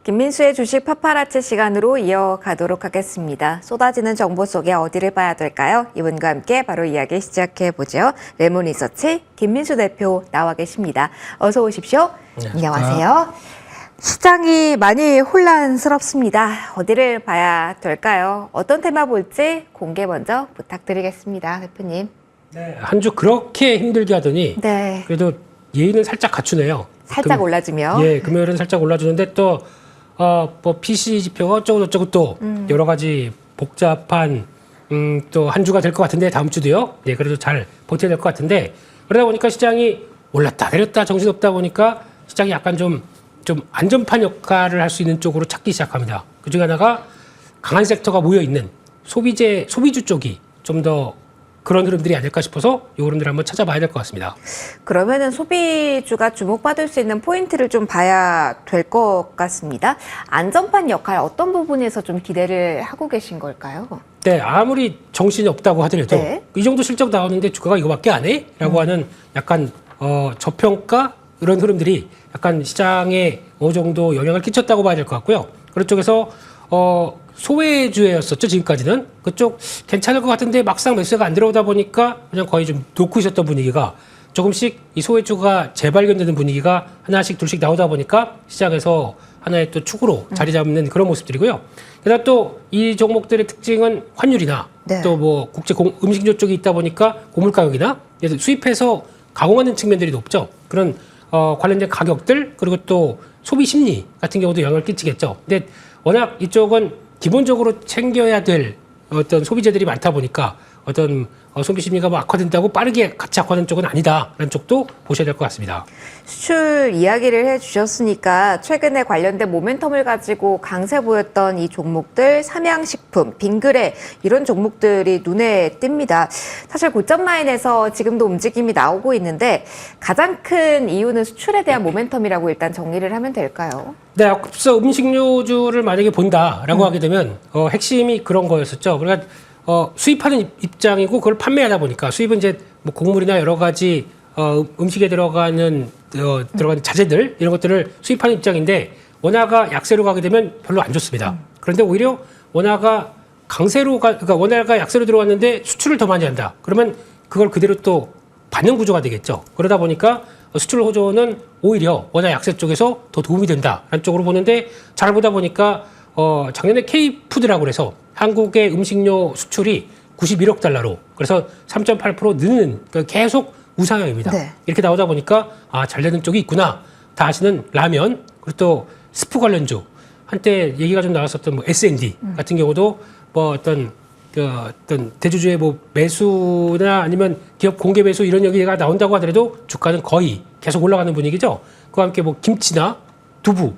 김민수의 주식 파파라치 시간으로 이어가도록 하겠습니다. 쏟아지는 정보 속에 어디를 봐야 될까요? 이분과 함께 바로 이야기 시작해보죠. 레몬리서치 김민수 대표 나와 계십니다. 어서 오십시오. 안녕하세요. 시장이 많이 혼란스럽습니다. 어디를 봐야 될까요? 어떤 테마 볼지 공개 먼저 부탁드리겠습니다. 대표님. 네, 한 주 그렇게 힘들게 하더니 네. 그래도 예의는 살짝 갖추네요. 살짝 올라주며. 예, 금요일은 살짝 올라주는데 또 뭐 PC 지표가 어쩌고 또 여러 가지 복잡한 또 한 주가 될 것 같은데 다음 주도요. 예, 그래도 잘 버텨야 될 것 같은데 그러다 보니까 시장이 올랐다 내렸다 정신없다 보니까 시장이 약간 좀 안전판 역할을 할 수 있는 쪽으로 찾기 시작합니다. 그중에 하나가 강한 섹터가 모여 있는 소비주 쪽이 좀 더 그런 흐름들이 아닐까 싶어서 이 흐름들을 한번 찾아봐야 될 것 같습니다. 그러면은 소비주가 주목받을 수 있는 포인트를 좀 봐야 될 것 같습니다. 안전판 역할 어떤 부분에서 좀 기대를 하고 계신 걸까요? 네, 아무리 정신이 없다고 하더라도 네. 이 정도 실적 나오는데 주가가 이거밖에 안 해? 라고 하는 약간 저평가 이런 흐름들이 약간 시장에 어느 정도 영향을 끼쳤다고 봐야 될 것 같고요. 그런 쪽에서 소외주였었죠, 지금까지는. 그쪽 괜찮을 것 같은데 막상 매수가 안 들어오다 보니까 그냥 거의 좀 놓고 있었던 분위기가 조금씩 이 소외주가 재발견되는 분위기가 하나씩 둘씩 나오다 보니까 시장에서 하나의 또 축으로 자리 잡는 그런 모습들이고요. 게다가 또 이 종목들의 특징은 환율이나 네. 또 뭐 국제 음식료 쪽이 있다 보니까 고물 가격이나 수입해서 가공하는 측면들이 높죠. 그런 관련된 가격들 그리고 또 소비 심리 같은 경우도 영향을 끼치겠죠. 근데 워낙 이쪽은 기본적으로 챙겨야 될 어떤 소비재들이 많다 보니까 어떤 소비 심리가 뭐 악화된다고 빠르게 같이 악화하는 쪽은 아니다라는 쪽도 보셔야 될 것 같습니다. 수출 이야기를 해주셨으니까 최근에 관련된 모멘텀을 가지고 강세 보였던 이 종목들 삼양식품, 빙그레 이런 종목들이 눈에 띕니다. 사실 고점 라인에서 지금도 움직임이 나오고 있는데 가장 큰 이유는 수출에 대한 모멘텀이라고 일단 정리를 하면 될까요? 네, 앞서 음식료주를 만약에 본다라고 하게 되면 핵심이 그런 거였었죠. 그러니까 수입하는 입장이고 그걸 판매하다 보니까 수입은 이제 뭐 곡물이나 여러 가지 음식에 들어가는 자재들 이런 것들을 수입하는 입장인데 원화가 약세로 가게 되면 별로 안 좋습니다. 그런데 오히려 원화가 그러니까 원화가 약세로 들어왔는데 수출을 더 많이 한다. 그러면 그걸 그대로 또 받는 구조가 되겠죠. 그러다 보니까 수출 호조는 오히려 원화 약세 쪽에서 더 도움이 된다라는 쪽으로 보는데 잘 보다 보니까 작년에 K푸드라고 그래서 한국의 음식료 수출이 91억 달러로 그래서 3.8% 느는 그러니까 계속 우상향입니다. 네. 이렇게 나오다 보니까 잘 되는 쪽이 있구나. 다 아시는 라면 그리고 또 스프 관련주 한때 얘기가 좀 나왔었던 뭐 S&D 같은 경우도 뭐 어떤 대주주의 뭐 매수나 아니면 기업 공개 매수 이런 얘기가 나온다고 하더라도 주가는 거의 계속 올라가는 분위기죠. 그와 함께 뭐 김치나 두부,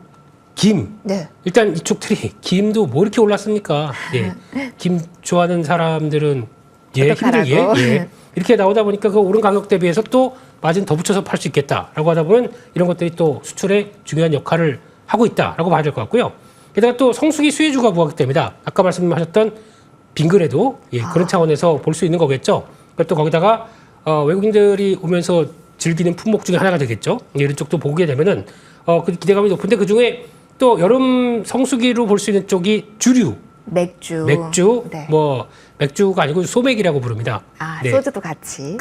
김. 네. 일단 이쪽들이 김도 뭐 이렇게 올랐습니까? 예. 김 좋아하는 사람들은 힘들게 예. 이렇게 나오다 보니까 그 오른 가격 대비해서 또 마진 더 붙여서 팔 수 있겠다라고 하다 보면 이런 것들이 또 수출에 중요한 역할을 하고 있다라고 봐야 될 것 같고요. 게다가 또 성수기 수혜주가 부각이 됩니다. 아까 말씀하셨던 빙그레도 그런 차원에서 볼 수 있는 거겠죠. 또 거기다가 외국인들이 오면서 즐기는 품목 중에 하나가 되겠죠. 이런 쪽도 보게 되면은 그 기대감이 높은데 그 중에 또 여름 성수기로 볼 수 있는 쪽이 주류. 맥주, 네. 뭐 맥주가 아니고 소맥이라고 부릅니다. 네. 소주도 같이.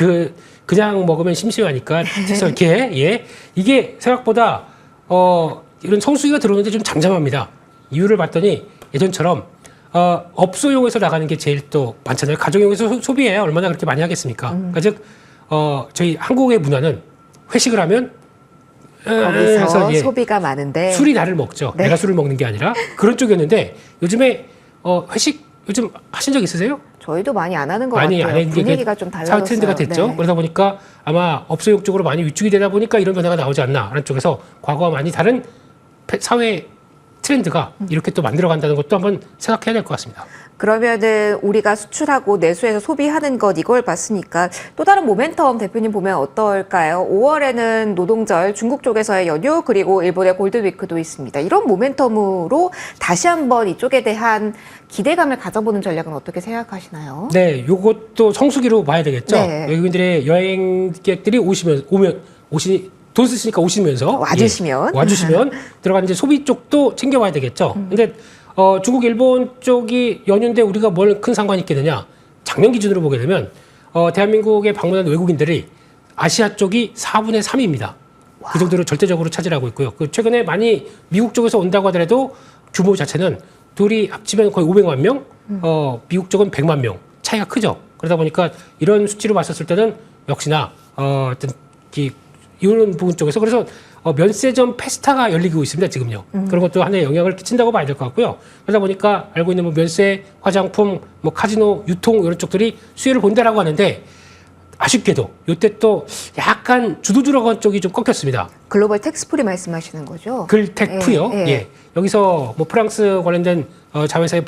그냥 먹으면 심심하니까 해서 이렇게 이게 생각보다 이런 성수기가 들어오는데 좀 잠잠합니다. 이유를 봤더니 예전처럼 업소용에서 나가는 게 제일 또 많잖아요. 가정용에서 소비해야 얼마나 그렇게 많이 하겠습니까? 그러니까 즉 저희 한국의 문화는 회식을 하면 거기서 소비가 많은데 술이 나를 먹죠. 네. 내가 술을 먹는 게 아니라 그런 쪽이었는데 요즘에 회식 요즘 하신 적 있으세요? 저희도 많이 안 하는 것 많이 같아요. 안 했는데 분위기가 좀 달라졌어요. 사회 트렌드가 됐죠. 네. 그러다 보니까 아마 업소용 쪽으로 많이 위축이 되다 보니까 이런 변화가 나오지 않나라는 쪽에서 과거와 많이 다른 사회 트렌드가 이렇게 또 만들어간다는 것도 한번 생각해야 될 것 같습니다. 그러면은 우리가 수출하고 내수해서 소비하는 것 이걸 봤으니까 또 다른 모멘텀 대표님 보면 어떨까요? 5월에는 노동절 중국 쪽에서의 연휴 그리고 일본의 골드위크도 있습니다. 이런 모멘텀으로 다시 한번 이쪽에 대한 기대감을 가져보는 전략은 어떻게 생각하시나요? 네, 요것도 성수기로 봐야 되겠죠. 네. 외국인들의 여행객들이 돈 쓰시니까 오시면서 와주시면 들어가는 이제 소비 쪽도 챙겨봐야 되겠죠. 근데 중국, 일본 쪽이 연휴인데 우리가 뭘 큰 상관이 있겠느냐? 작년 기준으로 보게 되면 대한민국에 방문한 외국인들이 아시아 쪽이 4분의 3입니다. 그 정도로 절대적으로 차지하고 있고요. 그 최근에 많이 미국 쪽에서 온다고 하더라도 규모 자체는 둘이 합치면 거의 500만 명, 미국 쪽은 100만 명 차이가 크죠. 그러다 보니까 이런 수치로 봤었을 때는 역시나 어떤 이런 부분 쪽에서 그래서 면세점 페스타가 열리고 있습니다 지금요. 그런 것도 하나의 영향을 끼친다고 봐야 될 것 같고요. 그러다 보니까 알고 있는 뭐 면세, 화장품, 뭐 카지노, 유통 이런 쪽들이 수혜를 본다라고 하는데 아쉽게도 이때 또 약간 주도주라고 쪽이 좀 꺾였습니다. 글로벌 텍스프리 말씀하시는 거죠? 글텍프요. 예. 여기서 뭐 프랑스 관련된 자회사의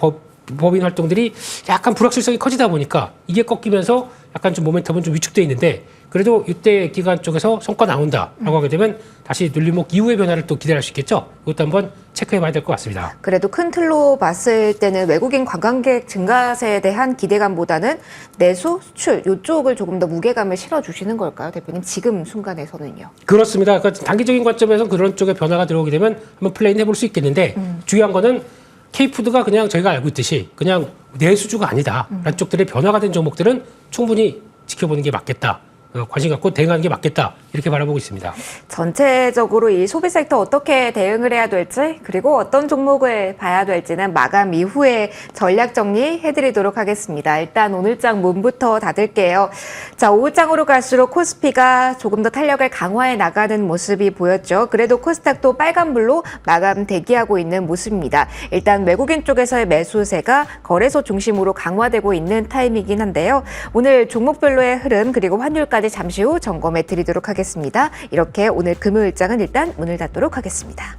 법인 활동들이 약간 불확실성이 커지다 보니까 이게 꺾이면서 약간 좀 모멘텀은 좀 위축돼 있는데 그래도 이때 기간 쪽에서 성과 나온다라고 하게 되면 다시 눌림목 이후의 변화를 또 기대할 수 있겠죠. 이것도 한번 체크해봐야 될 것 같습니다. 그래도 큰 틀로 봤을 때는 외국인 관광객 증가세에 대한 기대감보다는 내수, 수출 이쪽을 조금 더 무게감을 실어주시는 걸까요, 대표님? 지금 순간에서는요. 그렇습니다. 그러니까 단기적인 관점에서 그런 쪽에 변화가 들어오게 되면 한번 플레이는 해볼 수 있겠는데 중요한 거는 K푸드가 그냥 저희가 알고 있듯이 그냥 내수주가 아니다라는 쪽들의 변화가 된 종목들은 충분히 지켜보는 게 맞겠다. 관심 갖고 대응하는 게 맞겠다. 이렇게 바라보고 있습니다. 전체적으로 이 소비 섹터 어떻게 대응을 해야 될지 그리고 어떤 종목을 봐야 될지는 마감 이후에 전략 정리해드리도록 하겠습니다. 일단 오늘장 문부터 닫을게요. 자, 오후장으로 갈수록 코스피가 조금 더 탄력을 강화해 나가는 모습이 보였죠. 그래도 코스닥도 빨간불로 마감 대기하고 있는 모습입니다. 일단 외국인 쪽에서의 매수세가 거래소 중심으로 강화되고 있는 타임이긴 한데요. 오늘 종목별로의 흐름 그리고 환율까지 잠시 후 점검해 드리도록 하겠습니다. 이렇게 오늘 금요일장은 일단 문을 닫도록 하겠습니다.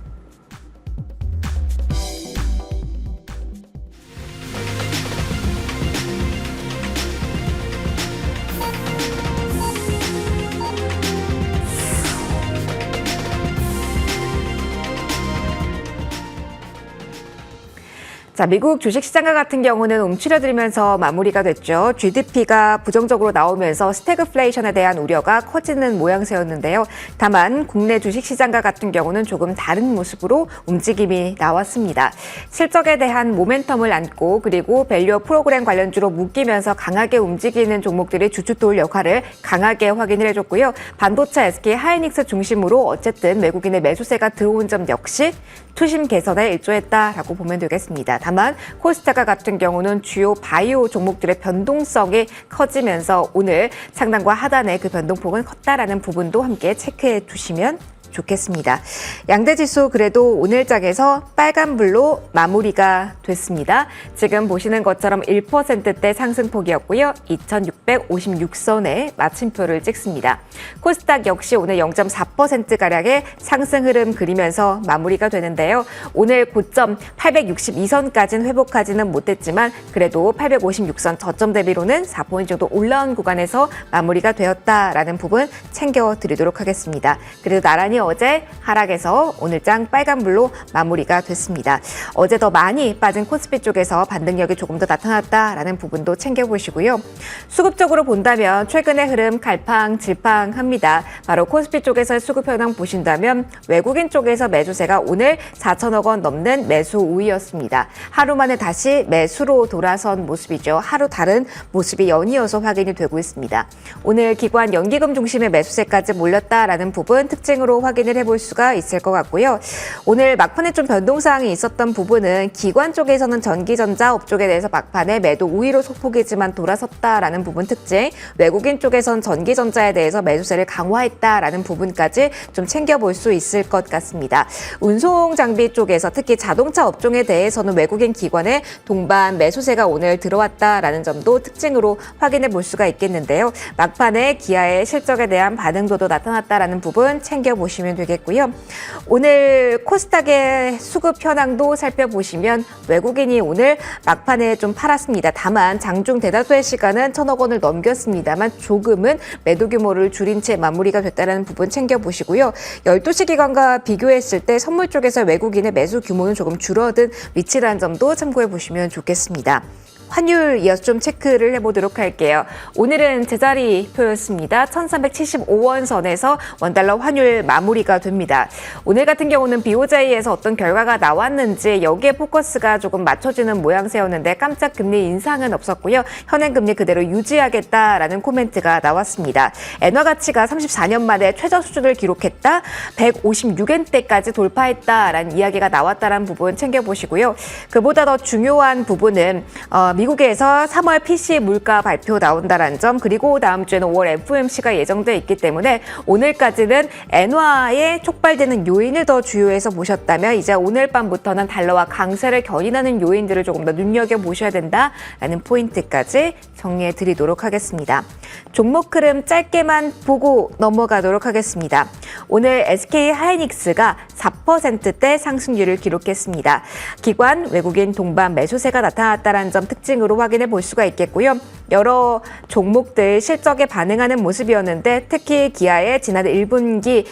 자, 미국 주식시장과 같은 경우는 움츠려들면서 마무리가 됐죠. GDP가 부정적으로 나오면서 스태그플레이션에 대한 우려가 커지는 모양새였는데요. 다만 국내 주식시장과 같은 경우는 조금 다른 모습으로 움직임이 나왔습니다. 실적에 대한 모멘텀을 안고 그리고 밸류어 프로그램 관련주로 묶이면서 강하게 움직이는 종목들이 주춧돌 역할을 강하게 확인을 해줬고요. 반도체 SK 하이닉스 중심으로 어쨌든 외국인의 매수세가 들어온 점 역시 투심 개선에 일조했다라고 보면 되겠습니다. 다만 코스닥과 같은 경우는 주요 바이오 종목들의 변동성이 커지면서 오늘 상단과 하단의 그 변동폭은 컸다라는 부분도 함께 체크해 두시면 좋겠습니다. 양대지수 그래도 오늘장에서 빨간불로 마무리가 됐습니다. 지금 보시는 것처럼 1%대 상승폭이었고요. 2656선에 마침표를 찍습니다. 코스닥 역시 오늘 0.4%가량의 상승 흐름 그리면서 마무리가 되는데요. 오늘 고점 862선까지는 회복하지는 못했지만 그래도 856선 저점 대비로는 4포인트 정도 올라온 구간에서 마무리가 되었다라는 부분 챙겨드리도록 하겠습니다. 그래도 나란히 어제 하락에서 오늘장 빨간불로 마무리가 됐습니다. 어제 더 많이 빠진 코스피 쪽에서 반등력이 조금 더 나타났다라는 부분도 챙겨보시고요. 수급적으로 본다면 최근의 흐름 갈팡질팡합니다. 바로 코스피 쪽에서의 수급 현황 보신다면 외국인 쪽에서 매수세가 오늘 4천억 원 넘는 매수 우위였습니다. 하루 만에 다시 매수로 돌아선 모습이죠. 하루 다른 모습이 연이어서 확인이 되고 있습니다. 오늘 기관 연기금 중심의 매수세까지 몰렸다라는 부분 특징으로 확인을 해볼 수가 있을 것 같고요. 오늘 막판에 좀 변동사항이 있었던 부분은 기관 쪽에서는 전기전자 업종에 대해서 막판에 매도 우위로 소폭이지만 돌아섰다라는 부분 특징, 외국인 쪽에선 전기전자에 대해서 매수세를 강화했다라는 부분까지 좀 챙겨볼 수 있을 것 같습니다. 운송장비 쪽에서 특히 자동차 업종에 대해서는 외국인 기관의 동반 매수세가 오늘 들어왔다라는 점도 특징으로 확인해 볼 수가 있겠는데요. 막판에 기아의 실적에 대한 반응도도 나타났다라는 부분 챙겨보시면 되겠고요. 오늘 코스닥의 수급 현황도 살펴보시면 외국인이 오늘 막판에 좀 팔았습니다. 다만 장중 대다수의 시간은 1,000억 원을 넘겼습니다만 조금은 매도 규모를 줄인 채 마무리가 됐다는 부분 챙겨보시고요. 12시 기관과 비교했을 때 선물 쪽에서 외국인의 매수 규모는 조금 줄어든 위치라는 점도 참고해 보시면 좋겠습니다. 환율 이어서 좀 체크를 해보도록 할게요. 오늘은 제자리표였습니다. 1375원 선에서 원달러 환율 마무리가 됩니다. 오늘 같은 경우는 BOJ에서 어떤 결과가 나왔는지 여기에 포커스가 조금 맞춰지는 모양새였는데 깜짝 금리 인상은 없었고요. 현행 금리 그대로 유지하겠다라는 코멘트가 나왔습니다. 엔화 가치가 34년 만에 최저 수준을 기록했다. 156엔대까지 돌파했다라는 이야기가 나왔다는 부분 챙겨보시고요. 그보다 더 중요한 부분은 미국에서 3월 PC 물가 발표 나온다는 점, 그리고 다음 주에는 5월 FOMC가 예정돼 있기 때문에 오늘까지는 엔화에 촉발되는 요인을 더 주요해서 보셨다면 이제 오늘 밤부터는 달러와 강세를 견인하는 요인들을 조금 더 눈여겨보셔야 된다라는 포인트까지 정리해 드리도록 하겠습니다. 종목 흐름 짧게만 보고 넘어가도록 하겠습니다. 오늘 SK 하이닉스가 4%대 상승률을 기록했습니다. 기관, 외국인 동반 매수세가 나타났다는 점 특징으로 확인해 볼 수가 있겠고요. 여러 종목들 실적에 반응하는 모습이었는데 특히 기아의 지난 1분기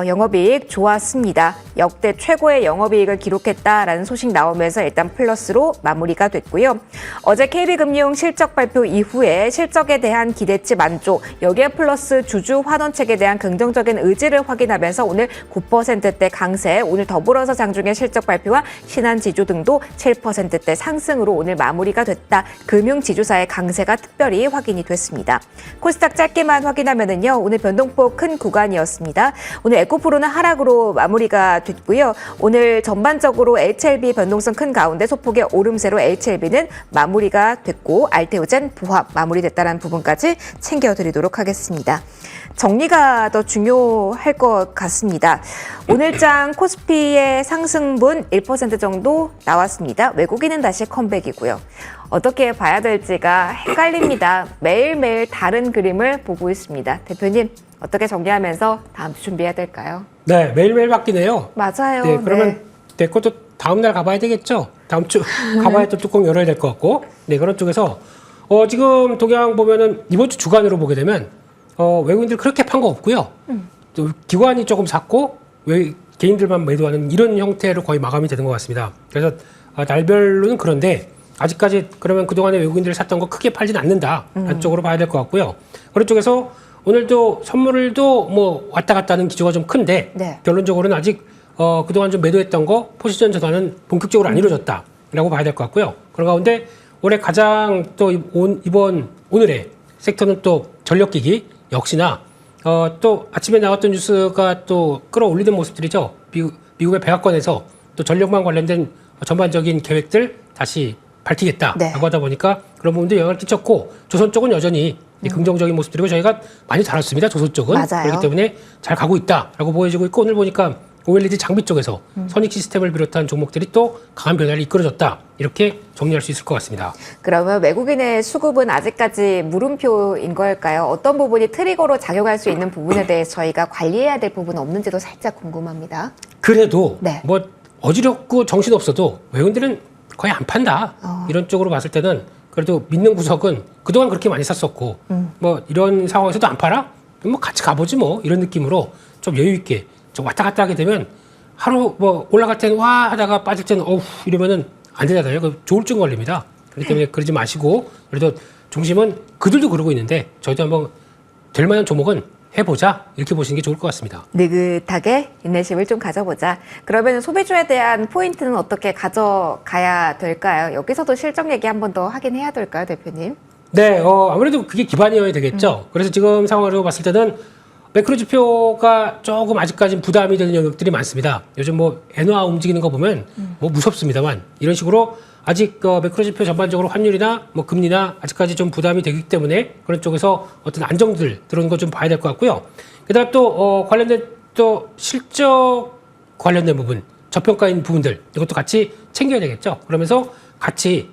영업이익 좋았습니다. 역대 최고의 영업이익을 기록했다라는 소식 나오면서 일단 플러스로 마무리가 됐고요. 어제 KB금융 실적 발표 이후에 실적에 대한 기대치 만족, 여기에 플러스 주주 환원책에 대한 긍정적인 의지를 확인하면서 오늘 9%대 강세, 오늘 더불어서 장중에 실적 발표와 신한지주 등도 7%대 상승으로 오늘 마무리가 됐다. 금융지주사의 강세가 특별히 확인이 됐습니다. 코스닥 짧게만 확인하면은요, 오늘 변동폭 큰 구간이었습니다. 오늘 에코프로는 하락으로 마무리가 됐고요. 오늘 전반적으로 HLB 변동성 큰 가운데 소폭의 오름세로 HLB는 마무리가 됐고 알테오젠 부합 마무리됐다는 부분까지 챙겨드리도록 하겠습니다. 정리가 더 중요할 것 같습니다. 오늘장 코스피의 상승분 1% 정도 나왔습니다. 외국인은 다시 컴백이고요. 어떻게 봐야 될지가 헷갈립니다. 매일매일 다른 그림을 보고 있습니다. 대표님, 어떻게 정리하면서 다음 주 준비해야 될까요? 네, 매일매일 바뀌네요. 맞아요. 네, 그러면 내 것도 다음 날 가봐야 되겠죠? 다음 주 가봐야 또 뚜껑 열어야 될 것 같고. 네, 그런 쪽에서 지금 동향 보면은 이번 주 주간으로 보게 되면 외국인들 그렇게 판 거 없고요. 또 기관이 조금 샀고 개인들만 매도하는 이런 형태로 거의 마감이 되는 것 같습니다. 그래서 날별로는 그런데 아직까지 그러면 그동안에 외국인들이 샀던 거 크게 팔진 않는다. 안쪽으로 봐야 될 것 같고요. 그런 쪽에서 오늘도 선물도 뭐 왔다 갔다 하는 기조가 좀 큰데 네. 결론적으로는 아직 그동안 좀 매도했던 거 포지션 전환은 본격적으로 안 이루어졌다라고 봐야 될 것 같고요. 그런 가운데 올해 가장 또 오늘의 섹터는 또 전력기기 역시나 또 아침에 나왔던 뉴스가 또 끌어올리는 모습들이죠. 미국의 백악관에서 또 전력망 관련된 전반적인 계획들 다시 밝히겠다라고 네. 하다 보니까 그런 부분도 영향을 끼쳤고 조선 쪽은 여전히 긍정적인 모습들이고 저희가 많이 다뤘습니다. 조선 쪽은. 맞아요. 그렇기 때문에 잘 가고 있다라고 보여지고 있고 오늘 보니까 OLED 장비 쪽에서 선익 시스템을 비롯한 종목들이 또 강한 변화를 이끌어줬다. 이렇게 정리할 수 있을 것 같습니다. 그러면 외국인의 수급은 아직까지 물음표인 걸까요? 어떤 부분이 트리거로 작용할 수 있는 부분에 대해서 저희가 관리해야 될 부분 없는지도 살짝 궁금합니다. 그래도 네. 뭐 어지럽고 정신없어도 외국인들은 거의 안 판다. 이런 쪽으로 봤을 때는 그래도 믿는 구석은 그동안 그렇게 많이 샀었고 뭐 이런 상황에서도 안 팔아? 뭐 같이 가보지 뭐 이런 느낌으로 좀 여유 있게 좀 왔다 갔다 하게 되면 하루 뭐 올라갈 때는 와 하다가 빠질 때는 어후 이러면은 안 되잖아요. 그 조울증 걸립니다. 그렇기 때문에 그러지 마시고 그래도 중심은 그들도 그러고 있는데 저희도 한번 될 만한 종목은 해보자 이렇게 보시는 게 좋을 것 같습니다. 느긋하게 인내심을 좀 가져보자. 그러면 소비주에 대한 포인트는 어떻게 가져가야 될까요? 여기서도 실적 얘기 한 번 더 하긴 해야 될까요, 대표님? 네, 아무래도 그게 기반이어야 되겠죠. 그래서 지금 상황으로 봤을 때는 매크로 지표가 조금 아직까지는 부담이 되는 영역들이 많습니다. 요즘 뭐 엔화 움직이는 거 보면 뭐 무섭습니다만 이런 식으로 아직 매크로 지표 전반적으로 환율이나 뭐 금리나 아직까지 좀 부담이 되기 때문에 그런 쪽에서 어떤 안정들 들어오는 거 좀 봐야 될 것 같고요. 게다가 또 관련된 또 실적 관련된 부분, 저평가인 부분들 이것도 같이 챙겨야 되겠죠. 그러면서 같이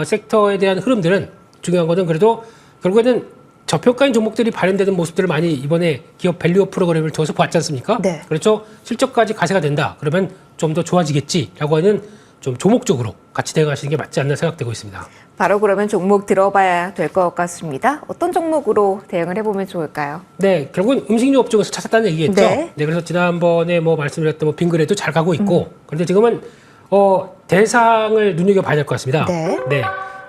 섹터에 대한 흐름들은 중요한 거는 그래도 결국에는 저평가인 종목들이 발현되는 모습들을 많이 이번에 기업 밸류업 프로그램을 통해서 봤지 않습니까? 네. 그렇죠. 실적까지 가세가 된다. 그러면 좀 더 좋아지겠지라고 하는 좀 조목적으로 같이 대응하시는 게 맞지 않나 생각되고 있습니다. 바로 그러면 종목 들어봐야 될 것 같습니다. 어떤 종목으로 대응을 해보면 좋을까요? 네, 결국은 음식료 업종에서 찾았다는 얘기겠죠. 네. 네, 그래서 지난번에 뭐 말씀드렸던 뭐 빙그레도 잘 가고 있고, 그런데 지금은 대상을 눈여겨봐야 될 것 같습니다. 네. 네,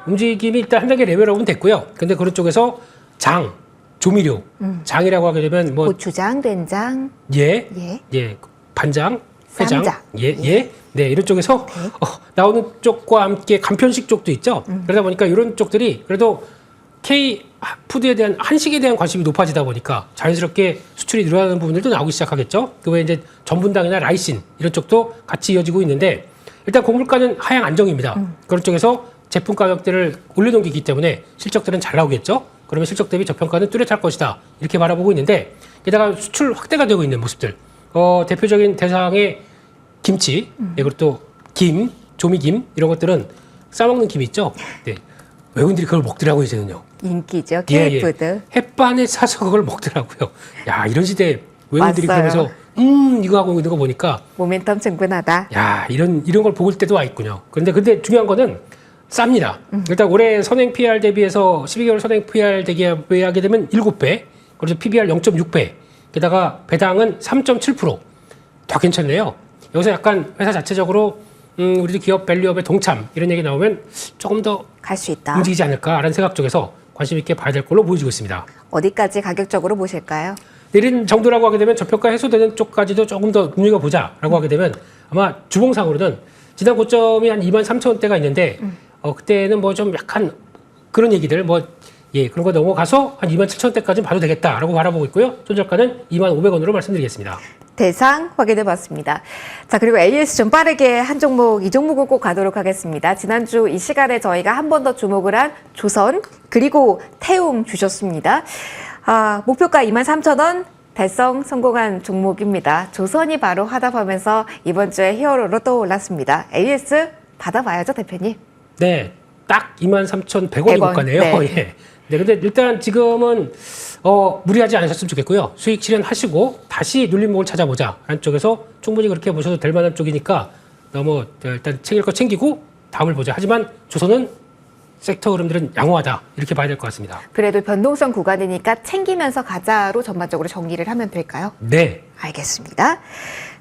움직임이 일단 한 단계 레벨업은 됐고요. 근데 그런 쪽에서 장, 조미료, 장이라고 하게 되면 뭐 고추장, 된장, 예, 예. 예, 반장, 회장, 쌈장. 예, 네 이런 쪽에서 나오는 쪽과 함께 간편식 쪽도 있죠. 그러다 보니까 이런 쪽들이 그래도 K 푸드에 대한 한식에 대한 관심이 높아지다 보니까 자연스럽게 수출이 늘어나는 부분들도 나오기 시작하겠죠. 그 외에 이제 전분당이나 라이신 이런 쪽도 같이 이어지고 있는데 일단 곡물가는 하향 안정입니다. 그런 쪽에서 제품 가격들을 올려놓기 때문에 실적들은 잘 나오겠죠. 그러면 실적 대비 저평가는 뚜렷할 것이다. 이렇게 바라보고 있는데 게다가 수출 확대가 되고 있는 모습들. 대표적인 대상의 김치, 네, 그리고 또 김, 조미김 이런 것들은 싸먹는 김 있죠. 네. 외국인들이 그걸 먹더라고요, 이제는요. 인기죠. 예, K푸드. 햇반에 사서 그걸 먹더라고요. 야, 이런 시대에 외국인들이 맞아요. 그러면서 이거 하고 있는 거 보니까 모멘텀 충분하다. 야, 이런 걸 볼 때도 와 있군요. 근데 중요한 거는 쌉니다. 일단 올해 선행 PR 대비해서 12개월 선행 PR 대비하게 되면 7배, 그래서 PBR 0.6배, 게다가 배당은 3.7%. 더 괜찮네요. 여기서 약간 회사 자체적으로 우리도 기업 밸류업에 동참 이런 얘기 나오면 조금 더 갈 수 있다. 움직이지 않을까라는 생각 쪽에서 관심 있게 봐야 될 걸로 보여지고 있습니다. 어디까지 가격적으로 보실까요? 내린 정도라고 하게 되면 저평가 해소되는 쪽까지도 조금 더 눈여겨보자라고 하게 되면 아마 주봉상으로는 지난 고점이 한 23,000원대가 있는데 그때는 뭐 좀 약간 그런 얘기들 그런 거 넘어가서 한 27,000원대까지는 봐도 되겠다라고 바라보고 있고요. 손절가는 25,500원으로 말씀드리겠습니다. 대상 확인해 봤습니다. 자, 그리고 AS 좀 빠르게 한 종목, 이 종목을 꼭 가도록 하겠습니다. 지난주 이 시간에 저희가 한 번 더 주목을 한 조선, 그리고 태움 주셨습니다. 목표가 23,000원 달성 성공한 종목입니다. 조선이 바로 하답하면서 이번 주에 히어로로 떠올랐습니다. AS 받아봐야죠, 대표님. 네, 딱 23,100원이 100원, 고가네요. 네. 예. 네, 근데 일단 지금은 무리하지 않으셨으면 좋겠고요. 수익 실현하시고 다시 눌림목을 찾아보자. 라는 쪽에서 충분히 그렇게 보셔도 될 만한 쪽이니까 너무 일단 챙길 거 챙기고 다음을 보자. 하지만 조선은 섹터 흐름들은 양호하다. 이렇게 봐야 될 것 같습니다. 그래도 변동성 구간이니까 챙기면서 가자로 전반적으로 정리를 하면 될까요? 네. 알겠습니다.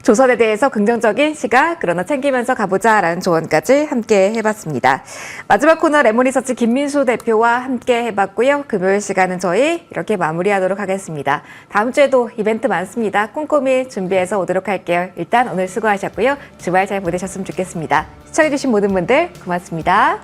조선에 대해서 긍정적인 시각, 그러나 챙기면서 가보자라는 조언까지 함께 해봤습니다. 마지막 코너 레몬리서치 김민수 대표와 함께 해봤고요. 금요일 시간은 저희 이렇게 마무리하도록 하겠습니다. 다음 주에도 이벤트 많습니다. 꼼꼼히 준비해서 오도록 할게요. 일단 오늘 수고하셨고요. 주말 잘 보내셨으면 좋겠습니다. 시청해주신 모든 분들 고맙습니다.